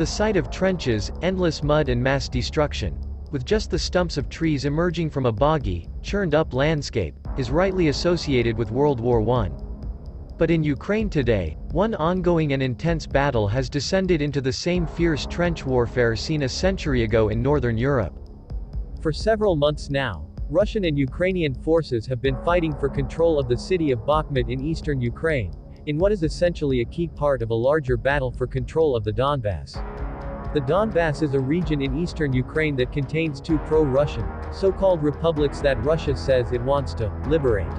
The sight of trenches, endless mud and mass destruction, with just the stumps of trees emerging from a boggy, churned-up landscape, is rightly associated with World War I. But in Ukraine today, one ongoing and intense battle has descended into the same fierce trench warfare seen a century ago in northern Europe. For several months now, Russian and Ukrainian forces have been fighting for control of the city of Bakhmut in eastern Ukraine, in what is essentially a key part of a larger battle for control of the Donbass. The Donbass is a region in eastern Ukraine that contains two pro-Russian, so-called republics that Russia says it wants to liberate.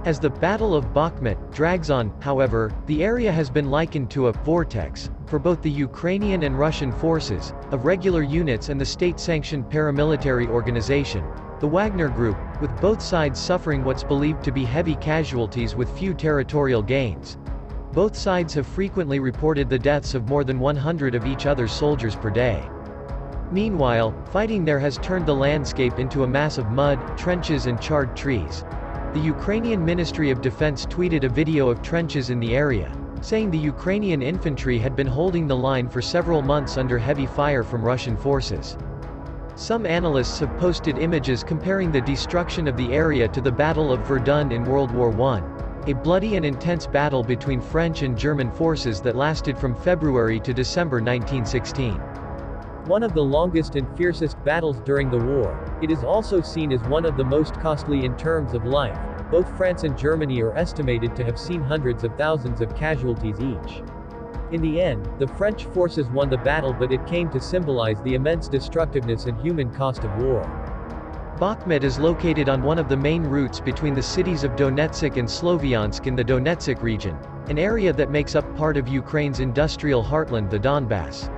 As the Battle of Bakhmut drags on, however, the area has been likened to a vortex for both the Ukrainian and Russian forces, of regular units and the state-sanctioned paramilitary organization, the Wagner Group, with both sides suffering what's believed to be heavy casualties with few territorial gains. Both sides have frequently reported the deaths of more than 100 of each other's soldiers per day. Meanwhile, fighting there has turned the landscape into a mass of mud, trenches and charred trees. The Ukrainian Ministry of Defense tweeted a video of trenches in the area, saying the Ukrainian infantry had been holding the line for several months under heavy fire from Russian forces. Some analysts have posted images comparing the destruction of the area to the Battle of Verdun in World War I, a bloody and intense battle between French and German forces that lasted from February to December 1916. One of the longest and fiercest battles during the war, it is also seen as one of the most costly in terms of life. Both France and Germany are estimated to have seen hundreds of thousands of casualties each. In the end, the French forces won the battle, but it came to symbolize the immense destructiveness and human cost of war. Bakhmut is located on one of the main routes between the cities of Donetsk and Sloviansk in the Donetsk region, an area that makes up part of Ukraine's industrial heartland, the Donbass.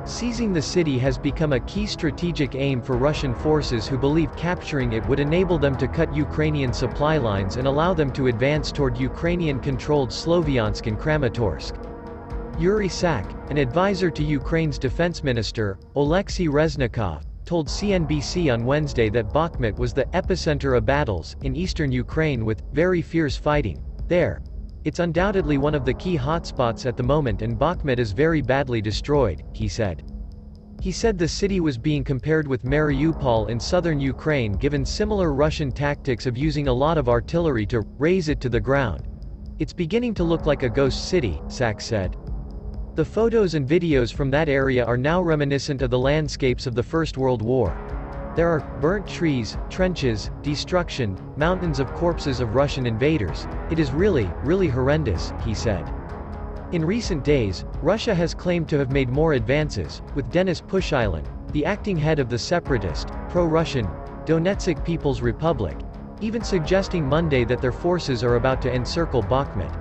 Seizing the city has become a key strategic aim for Russian forces who believe capturing it would enable them to cut Ukrainian supply lines and allow them to advance toward Ukrainian-controlled Sloviansk and Kramatorsk. Yuri Sak, an advisor to Ukraine's defense minister, Oleksiy Reznikov, told CNBC on Wednesday that Bakhmut was the epicenter of battles in eastern Ukraine with very fierce fighting there. It's undoubtedly one of the key hotspots at the moment, and Bakhmut is very badly destroyed, he said. He said the city was being compared with Mariupol in southern Ukraine, given similar Russian tactics of using a lot of artillery to raze it to the ground. It's beginning to look like a ghost city, Sak said. The photos and videos from that area are now reminiscent of the landscapes of the First World War. There are burnt trees, trenches, destruction, mountains of corpses of Russian invaders. It is really horrendous, he said. In recent days, Russia has claimed to have made more advances, with Denis Pushilin, the acting head of the separatist, pro-Russian, Donetsk People's Republic, even suggesting Monday that their forces are about to encircle Bakhmut.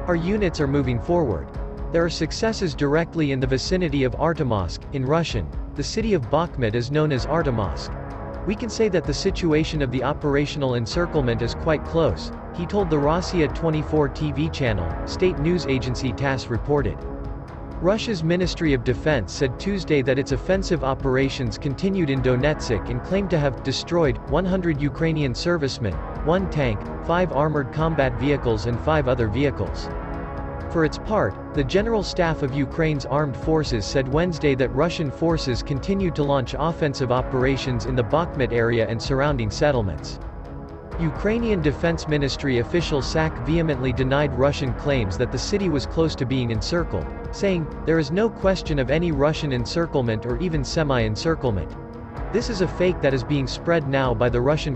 Our units are moving forward. There are successes directly in the vicinity of Artemovsk. In Russian, the city of Bakhmut is known as Artemovsk. We can say that the situation of the operational encirclement is quite close, he told the Rossiya 24 TV channel, state news agency TASS reported. Russia's Ministry of Defense said Tuesday that its offensive operations continued in Donetsk and claimed to have destroyed 100 Ukrainian servicemen, 1 tank, 5 armored combat vehicles and 5 other vehicles. For its part, the General Staff of Ukraine's armed forces said Wednesday that Russian forces continued to launch offensive operations in the Bakhmut area and surrounding settlements. Ukrainian Defense Ministry official Sak vehemently denied Russian claims that the city was close to being encircled, saying, "There is no question of any Russian encirclement or even semi-encirclement. This is a fake that is being spread now by the Russian